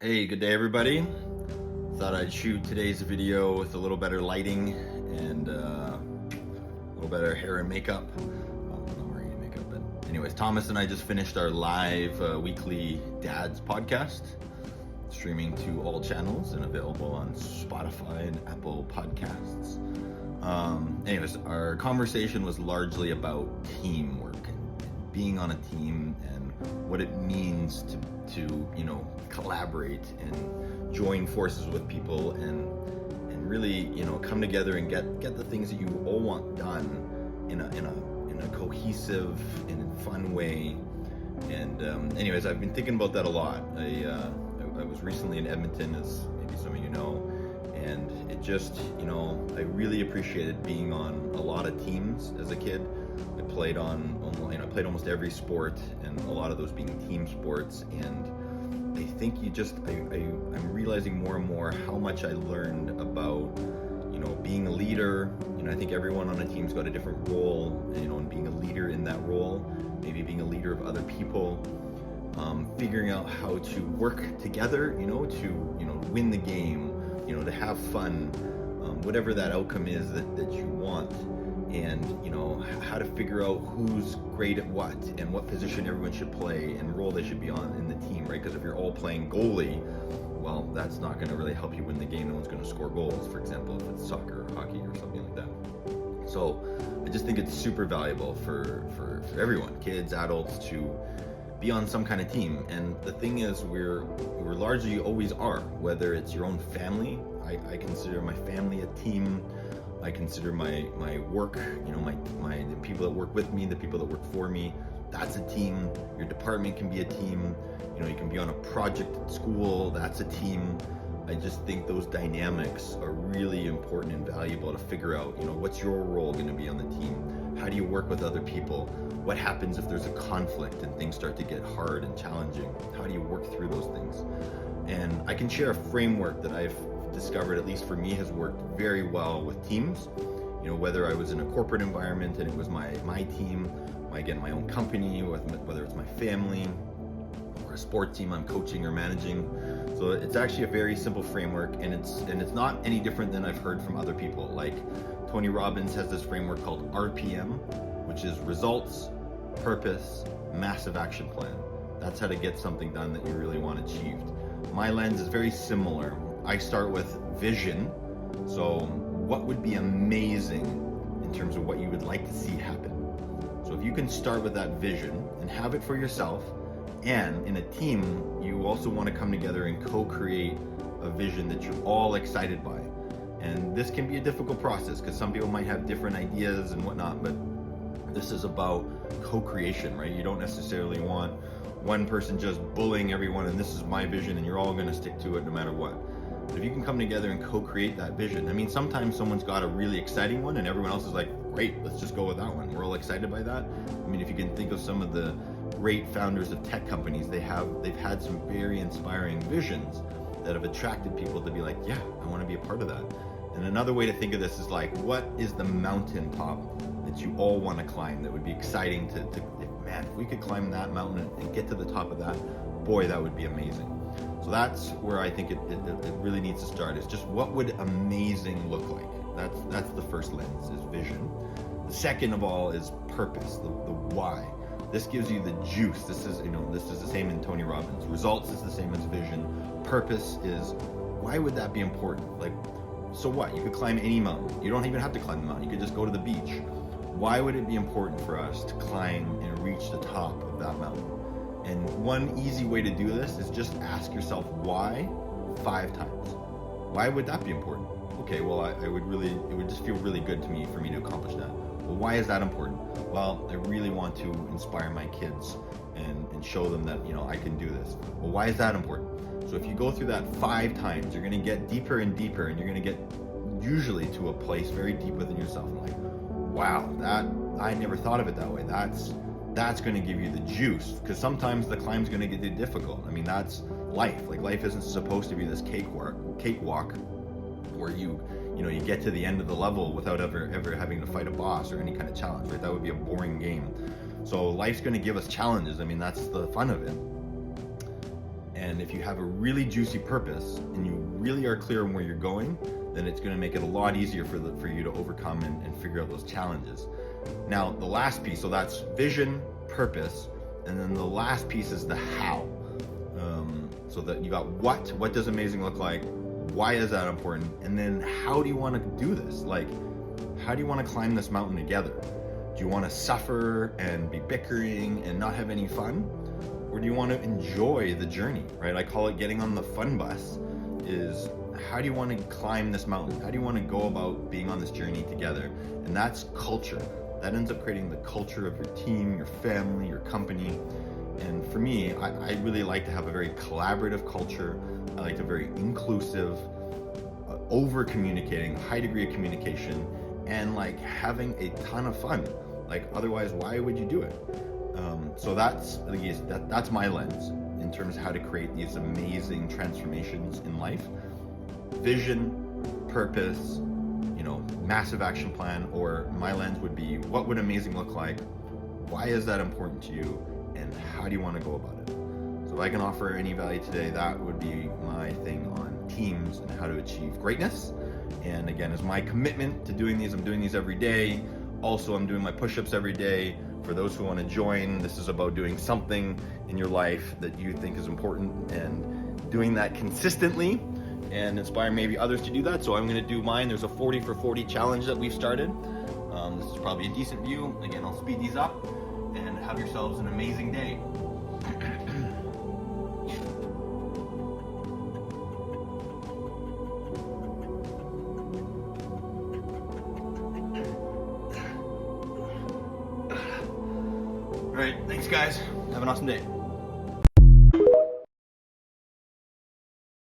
Hey, good day everybody. Thought I'd shoot today's video with a little better lighting and a little better hair and makeup. Well, I'm not wearing any makeup, but anyways, Thomas and I just finished our live weekly Dad's podcast, streaming to all channels and available on Spotify and Apple Podcasts. Anyways, our conversation was largely about teamwork and being on a team and what it means to collaborate and join forces with people and really come together and get the things that you all want done in a cohesive and fun way. And anyways, I've been thinking about that a lot. I was recently in Edmonton, as maybe some of you know, and it just I really appreciated being on a lot of teams as a kid. I played almost every sport, and a lot of those being team sports. And I think I'm realizing more and more how much I learned about being a leader. I think everyone on a team's got a different role, and being a leader in that role, maybe being a leader of other people, figuring out how to work together, to win the game, to have fun, whatever that outcome is that you want. And how to figure out who's great at what and what position everyone should play and role they should be on in the team, right? Because if you're all playing goalie, well, that's not going to really help you win the game. No one's going to score goals, for example, if it's soccer or hockey or something like that. So I just think it's super valuable for everyone, kids, adults, to be on some kind of team. And the thing is, we're largely always are, whether it's your own family. I consider my family a team. I consider my work, the people that work with me, the people that work for me, that's a team. Your department can be a team. You can be on a project at school, that's a team. I just think those dynamics are really important and valuable to figure out, what's your role going to be on the team? How do you work with other people? What happens if there's a conflict and things start to get hard and challenging? How do you work through those things? And I can share a framework that I've discovered, at least for me, has worked very well with teams. Whether I was in a corporate environment and it was my team, my own company, whether it's my family or a sport team I'm coaching or managing. So it's actually a very simple framework, and it's not any different than I've heard from other people. Like Tony Robbins has this framework called RPM, which is results, purpose, massive action plan. That's how to get something done that you really want achieved. My lens is very similar. I start with vision. So what would be amazing in terms of what you would like to see happen? So if you can start with that vision and have it for yourself, and in a team, you also want to come together and co-create a vision that you're all excited by. And this can be a difficult process because some people might have different ideas and whatnot, but this is about co-creation, right? You don't necessarily want one person just bullying everyone and this is my vision and you're all going to stick to it no matter what. But if you can come together and co-create that vision, sometimes someone's got a really exciting one and everyone else is like, great, let's just go with that one. We're all excited by that. If you can think of some of the great founders of tech companies, they've had some very inspiring visions that have attracted people to be like, yeah, I want to be a part of that. And another way to think of this is like, what is the mountaintop that you all want to climb that would be exciting if we could climb that mountain and get to the top of that, boy, that would be amazing. So that's where I think it really needs to start. It's just, what would amazing look like? That's the first lens, is vision. The second of all is purpose, the why. This gives you the juice. This is the same in Tony Robbins. Results is the same as vision. Purpose is, why would that be important? Like, so what? You could climb any mountain. You don't even have to climb the mountain. You could just go to the beach. Why would it be important for us to climb and reach the top of that mountain? And one easy way to do this is just ask yourself why 5 times. Why would that be important? Okay, well, it would just feel really good to me for me to accomplish that. Well, why is that important? Well, I really want to inspire my kids and show them that, I can do this. Well, why is that important? So if you go through that 5 times, you're going to get deeper and deeper, and you're going to get usually to a place very deep within yourself. And like, wow, I never thought of it that way. That's going to give you the juice, because sometimes the climb's going to get difficult. That's life. Like, life isn't supposed to be this cakewalk where you get to the end of the level without ever having to fight a boss or any kind of challenge, right? That would be a boring game. So life's going to give us challenges. That's the fun of it. And if you have a really juicy purpose and you really are clear on where you're going, then it's going to make it a lot easier for you to overcome and figure out those challenges. Now, the last piece, so that's vision, purpose, and then the last piece is the how. So that you got what does amazing look like? Why is that important? And then how do you want to do this? Like, how do you want to climb this mountain together? Do you want to suffer and be bickering and not have any fun? Or do you want to enjoy the journey, right? I call it getting on the fun bus. Is how do you want to climb this mountain? How do you want to go about being on this journey together? And that's culture. That ends up creating the culture of your team, your family, your company. And for me, I really like to have a very collaborative culture. I like to very inclusive, over communicating, high degree of communication, and like having a ton of fun. Like, otherwise, why would you do it? So that's my lens in terms of how to create these amazing transformations in life. Vision, purpose, massive action plan, or my lens would be, what would amazing look like? Why is that important to you? And how do you want to go about it? So if I can offer any value today, that would be my thing on teams and how to achieve greatness. And again, as my commitment to doing these, I'm doing these every day. Also, I'm doing my push-ups every day. For those who want to join, this is about doing something in your life that you think is important and doing that consistently and inspire maybe others to do that. So I'm going to do mine. There's a 40 for 40 challenge that we've started. This is probably a decent view. Again, I'll speed these up and have yourselves an amazing day. All right, thanks guys. Have an awesome day.